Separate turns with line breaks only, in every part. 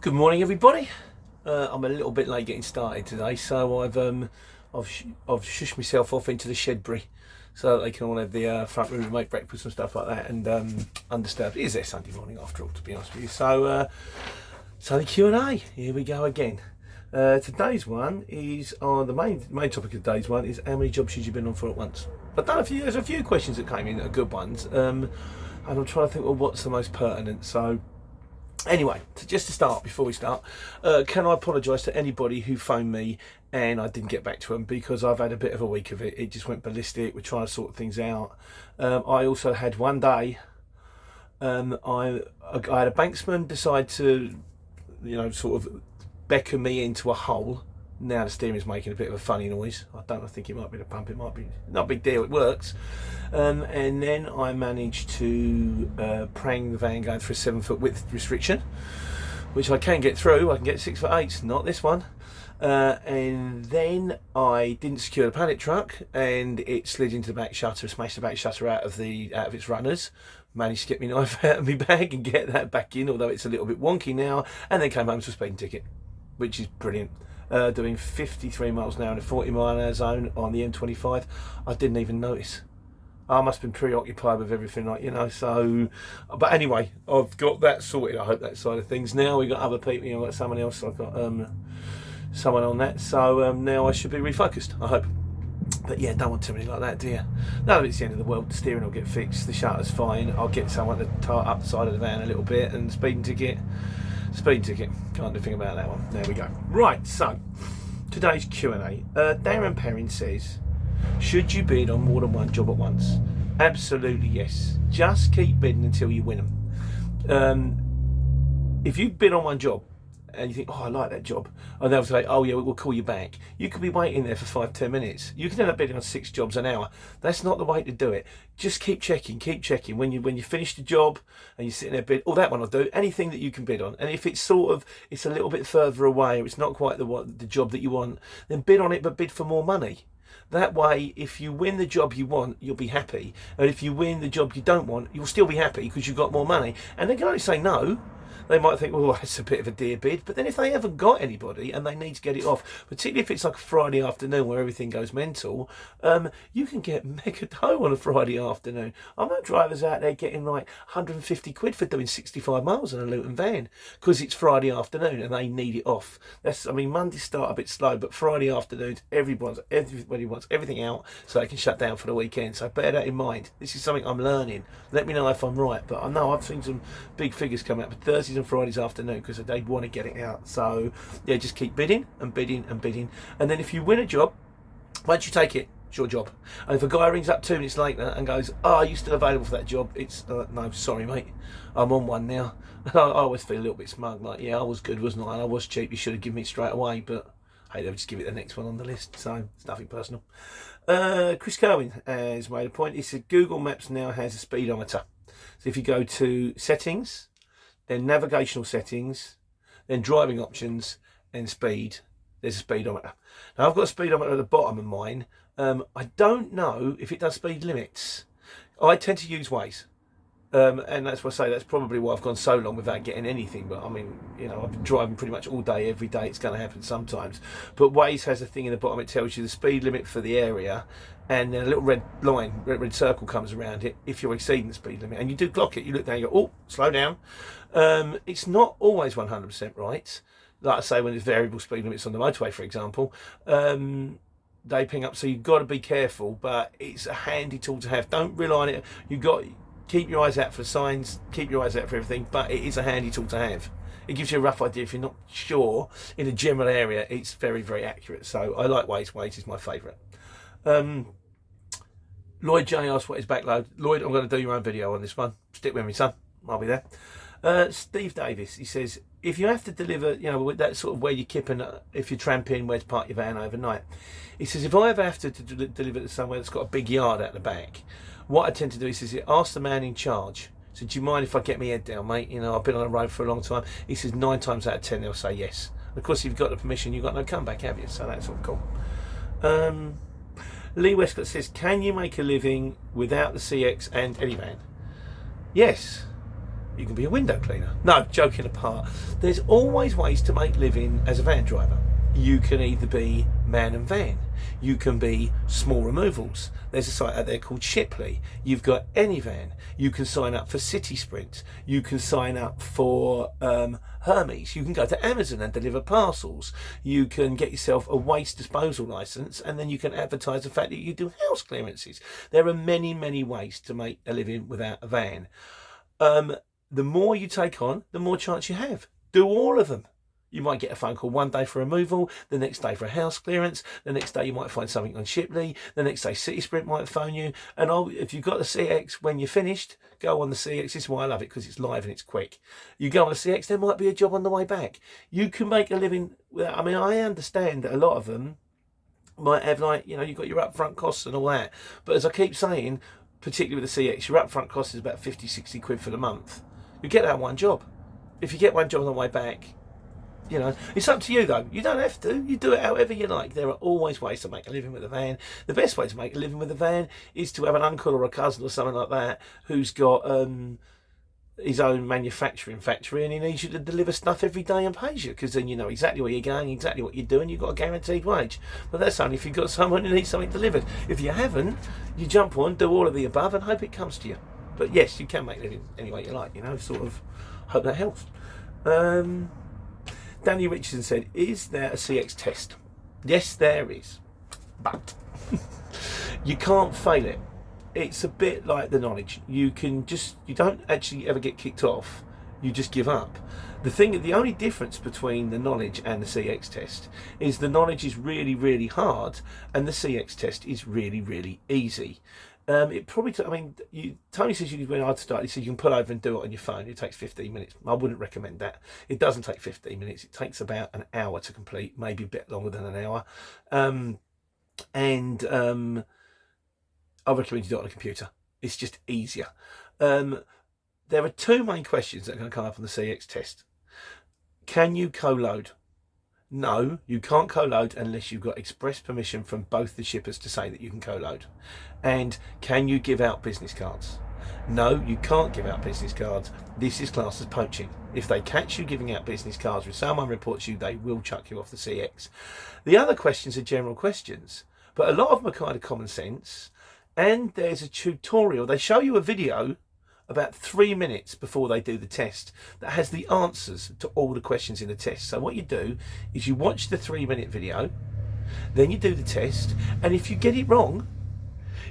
Good morning, everybody. I'm a little bit late getting started today, so I've shushed myself off into the shedbury so that they can all have the front room and make breakfast and stuff like that, and undisturbed. It is their Sunday morning after all, to be honest with you. So the Q&A. Here we go again. Today's one is the main topic of today's one is how many jobs should you been on for at once. I've done there's a few questions that came in that are good ones, and I'm trying to think, well, what's the most pertinent. So anyway, just to start, before we start, can I apologise to anybody who phoned me and I didn't get back to them, because I've had a bit of a week of it. It just went ballistic. We're trying to sort things out. I also had one day, I had a banksman decide to, sort of beckon me into a hole. Now the steering's making a bit of a funny noise. I think it might be the pump. It might be not a big deal. It works. And then I managed to prang the van going through a 7-foot width restriction, which I can get through. I can get 6'8", not this one. And then I didn't secure the pallet truck, and it slid into the back shutter, smashed the back shutter out of its runners. Managed to get my knife out of my bag and get that back in, although it's a little bit wonky now. And then came home to a speeding ticket, which is brilliant. Doing 53 miles an hour in a 40 mile an hour zone on the M25. I didn't even notice. I must have been preoccupied with everything, so. But anyway, I've got that sorted. I hope that side of things. Now we've got other people, I've got someone else. I've got someone on that. So now I should be refocused, I hope. But yeah, don't want too many like that, do you? None of it's the end of the world. The steering will get fixed. The shutter's fine. I'll get someone to tart up the side of the van a little bit, and speeding ticket. Can't do anything about that one. There we go. Right, so today's Q&A. Darren Perrin says, should you bid on more than one job at once? Absolutely yes. Just keep bidding until you win them. If you bid on one job and you think, oh, I like that job, and they'll say, oh yeah, we'll call you back, you could be waiting there for 5-10 minutes. You can end up bidding on 6 jobs an hour. That's not the way to do it. Just keep checking. When you finish the job and you're sitting there bid, oh, that one I'll do. Anything that you can bid on. And if it's it's a little bit further away, or it's not quite the job that you want, then bid on it, but bid for more money. That way, if you win the job you want, you'll be happy. And if you win the job you don't want, you'll still be happy because you've got more money. And they can only say no. They might think, well, that's a bit of a dear bid. But then if they haven't got anybody and they need to get it off, particularly if it's like a Friday afternoon where everything goes mental, you can get mega dough on a Friday afternoon. I know drivers out there getting like 150 quid for doing 65 miles in a Luton van because it's Friday afternoon and they need it off. Mondays start a bit slow, but Friday afternoons, everybody wants everything out so they can shut down for the weekend. So bear that in mind. This is something I'm learning. Let me know if I'm right. But I know I've seen some big figures come out for Thursdays and Fridays afternoon because they want to get it out. So yeah, just keep bidding and bidding and bidding, and then if you win a job, once you take it, it's your job. And if a guy rings up 2 minutes later and goes, oh, are you still available for that job? It's no, sorry mate, I'm on one now. I always feel a little bit smug, like, yeah, I was good, wasn't I? And I was cheap, you should have given me it straight away. But hey, they'll just give it the next one on the list, so it's nothing personal. Chris Cohen has made a point. He said Google Maps now has a speedometer. So if you go to settings, then navigational settings, then driving options, and speed, there's a speedometer. Now I've got a speedometer at the bottom of mine. I don't know if it does speed limits. I tend to use Waze. And that's what I say, that's probably why I've gone so long without getting anything. But I've been driving pretty much all day, every day. It's going to happen sometimes. But Waze has a thing in the bottom, it tells you the speed limit for the area, and then a little red line, red circle comes around it if you're exceeding the speed limit. And you do clock it, you look down, you go, oh, slow down. It's not always 100% right. Like I say, when there's variable speed limits on the motorway, for example, they ping up, so you've got to be careful, but it's a handy tool to have. Don't rely on it. Keep your eyes out for signs, keep your eyes out for everything, but it is a handy tool to have. It gives you a rough idea if you're not sure in a general area. It's very, very accurate. So I like Waze. Waze is my favourite. Lloyd J asked what is backload. Lloyd, I'm going to do your own video on this one. Stick with me, son. I'll be there. Steve Davis, he says, if you have to deliver, with that sort of where you're kipping, if you're tramping, where to park your van overnight. He says, if I ever have to deliver to somewhere that's got a big yard at the back, what I tend to do is ask the man in charge. So, do you mind if I get my head down, mate? I've been on the road for a long time. He says 9 times out of 10 they'll say yes. Of course, if you've got the permission, you've got no comeback, have you? So that's all cool. Lee Westcott says, can you make a living without the CX and any van? Yes. You can be a window cleaner. No, joking apart. There's always ways to make living as a van driver. You can either be man and van. You can be small removals. There's a site out there called Shipley. You've got Anyvan. You can sign up for City Sprint. You can sign up for Hermes. You can go to Amazon and deliver parcels. You can get yourself a waste disposal license, and then you can advertise the fact that you do house clearances. There are many, many ways to make a living without a van. The more you take on, the more chance you have. Do all of them. You might get a phone call one day for removal, the next day for a house clearance, the next day you might find something on Shipley, the next day City Sprint might phone you, and if you've got the CX when you're finished, go on the CX. This is why I love it, because it's live and it's quick. You go on the CX, there might be a job on the way back. You can make a living. I mean, I understand that a lot of them might have, like, you know, you've got your upfront costs and all that, but as I keep saying, particularly with the CX, your upfront cost is about 50, 60 quid for the month. You get that one job. If you get one job on the way back, you know, it's up to you though. You don't have to. You do it however you like. There are always ways to make a living with a van. The best way to make a living with a van is to have an uncle or a cousin or something like that who's got his own manufacturing factory, and he needs you to deliver stuff every day and pays you, because then you know exactly where you're going, exactly what you're doing. You've got a guaranteed wage. But that's only if you've got someone who needs something delivered. If you haven't, you jump on, do all of the above, and hope it comes to you. But yes, you can make a living any way you like. You know, sort of. Hope that helps. Danny Richardson said, is there a CX test? Yes, there is, but you can't fail it. It's a bit like the knowledge. You don't actually ever get kicked off. You just give up. The only difference between the knowledge and the CX test is the knowledge is really, really hard, and the CX test is really, really easy. It probably took, Tony says you went hard to start. He says you can pull over and do it on your phone. It takes 15 minutes. I wouldn't recommend that. It doesn't take 15 minutes. It takes about an hour to complete, maybe a bit longer than an hour. I recommend you do it on a computer. It's just easier. There are two main questions that are going to come up on the CX test. Can you co-load? No, you can't co-load unless you've got express permission from both the shippers to say that you can co-load. And can you give out business cards? No, you can't give out business cards. This is classed as poaching. If they catch you giving out business cards, if someone reports you, they will chuck you off the CX. The other questions are general questions, but a lot of them are kind of common sense. And there's a tutorial. They show you a video about 3 minutes before they do the test that has the answers to all the questions in the test. So what you do is you watch the 3-minute video, then you do the test, and if you get it wrong,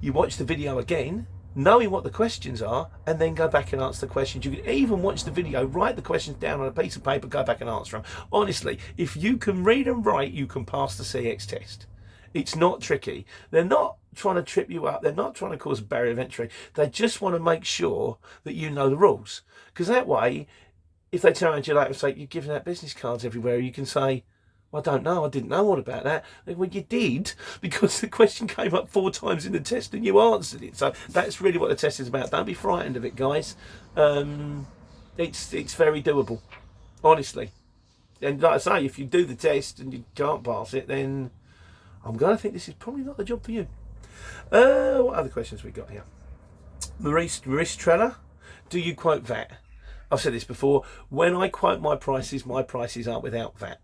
you watch the video again, knowing what the questions are, and then go back and answer the questions. You can even watch the video, write the questions down on a piece of paper, go back and answer them. Honestly, if you can read and write, you can pass the CX test. It's not tricky. They're not trying to trip you up. They're not trying to cause a barrier of entry. They just want to make sure that you know the rules. Because that way, if they turn around to you later and say, you're giving out business cards everywhere, you can say, well, I don't know. I didn't know all about that. Well, you did, because the question came up 4 times in the test and you answered it. So that's really what the test is about. Don't be frightened of it, guys. It's very doable, honestly. And like I say, if you do the test and you can't pass it, then I'm going to think this is probably not the job for you. What other questions we got here? Maurice Treller, do you quote VAT? I've said this before. When I quote my prices are without VAT.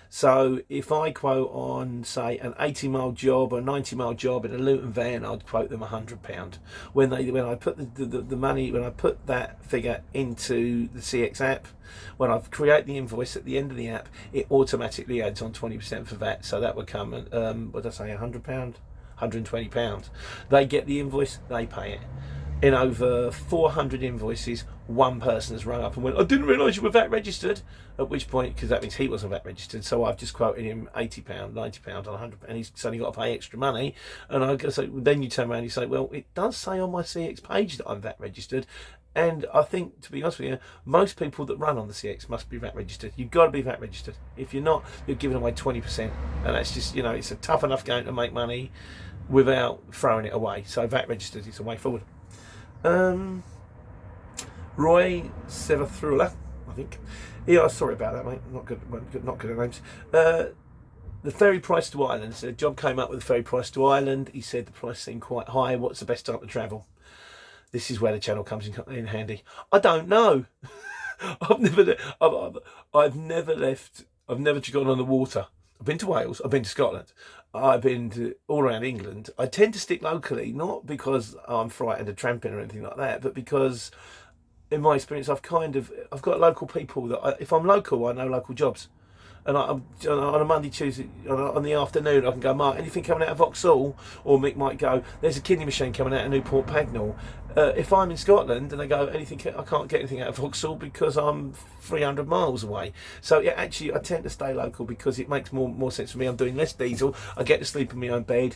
So if I quote on, say, an 80-mile job or a 90-mile job in a Luton van, I'd quote them £100. When I put the money, when I put that figure into the CX app, when I create the invoice at the end of the app, it automatically adds on 20% for VAT. So that would come, what did I say, £100, £120. They get the invoice, they pay it. In over 400 invoices, one person has rung up and went, I didn't realise you were VAT registered. At which point, because that means he wasn't VAT registered, so I've just quoted him £80, £90 on 100, and he's suddenly got to pay extra money. And I say, then you turn around and you say, well, it does say on my CX page that I'm VAT registered. And I think, to be honest with you, most people that run on the CX must be VAT registered. You've got to be VAT registered. If you're not, you're giving away 20%. And that's just, it's a tough enough game to make money without throwing it away. So VAT registered is a way forward. Roy Sevathrula, I think. Yeah, sorry about that, mate. Not good at names. The ferry price to Ireland. So a job came up with the ferry price to Ireland. He said the price seemed quite high. What's the best time to travel? this is where the channel comes in handy. I don't know. I've never left. I've never gone on the water. I've been to Wales. I've been to Scotland. I've been to all around England. I tend to stick locally, not because I'm frightened of tramping or anything like that, but because, in my experience, I've got local people that if I'm local, I know local jobs. And on a Monday, Tuesday, on the afternoon, I can go, Mark, anything coming out of Vauxhall? Or Mick might go, there's a kidney machine coming out of Newport Pagnell. If I'm in Scotland and they go, I can't get anything out of Vauxhall because I'm 300 miles away. So yeah, actually, I tend to stay local because it makes more sense for me. I'm doing less diesel. I get to sleep in my own bed.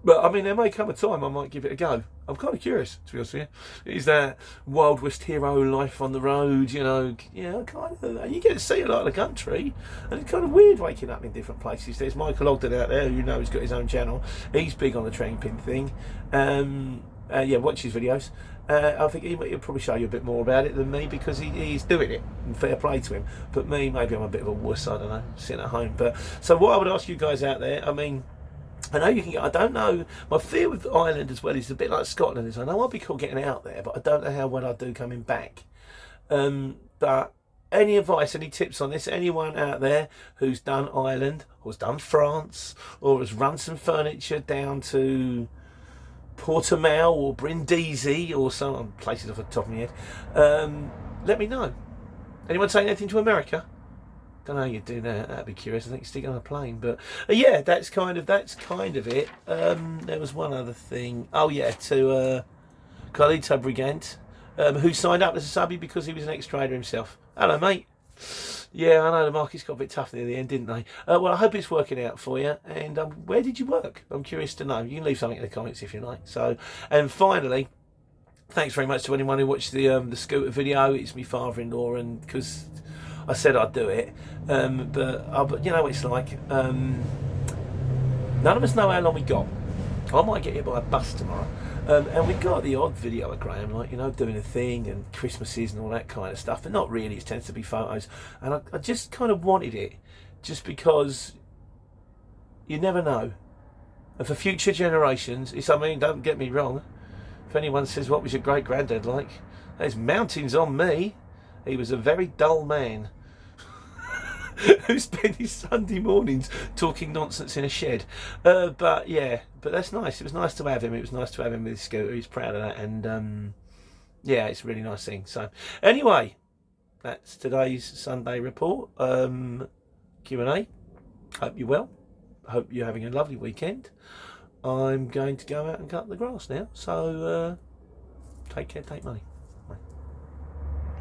But I mean, there may come a time I might give it a go. I'm kind of curious, to be honest with you. Is that Wild West hero life on the road? You know, kind of. You get to see a lot of the country, and it's kind of weird waking up in different places. There's Michael Ogden out there, who he's got his own channel. He's big on the tramping thing. Yeah, watch his videos. I think he'll probably show you a bit more about it than me because he's doing it, and fair play to him. But me, maybe I'm a bit of a wuss, I don't know, sitting at home. But so what I would ask you guys out there, I mean, I know you can. I don't know. My fear with Ireland as well is a bit like Scotland. Is I know I'll be cool getting out there, but I don't know how well I do coming back. But any advice, any tips on this? Anyone out there who's done Ireland, or has done France, or has run some furniture down to Portimao or Brindisi or some places off the top of my head? Let me know. Anyone saying anything to America? Don't know how you do that. That'd be curious. I think you stick on a plane, but yeah, that's kind of it. There was one other thing. Oh yeah, to Carlito Brigant, who signed up as a subby because he was an ex-trader himself. Hello, mate. Yeah, I know the markets got a bit tough near the end, didn't they? Well, I hope it's working out for you. And where did you work? I'm curious to know. You can leave something in the comments if you like. So, and finally, thanks very much to anyone who watched the scooter video. It's my father-in-law, and because I said I'd do it, but you know what it's like. None of us know how long we got. I might get hit by a bus tomorrow, and we got the odd video of Graham, like, you know, doing a thing and Christmases and all that kind of stuff, but not really. It tends to be photos, and I just kind of wanted it, just because you never know, and for future generations. I mean, don't get me wrong. If anyone says, "What was your great granddad like?" There's mountains on me. He was a very dull man who spent his Sunday mornings talking nonsense in a shed. But yeah, but that's nice. It was nice to have him. It was nice to have him with his scooter. He's proud of that, and yeah, it's a really nice thing. So anyway, that's today's Sunday report. Q&A. Hope you're well. Hope you're having a lovely weekend. I'm going to go out and cut the grass now. So take care, take money.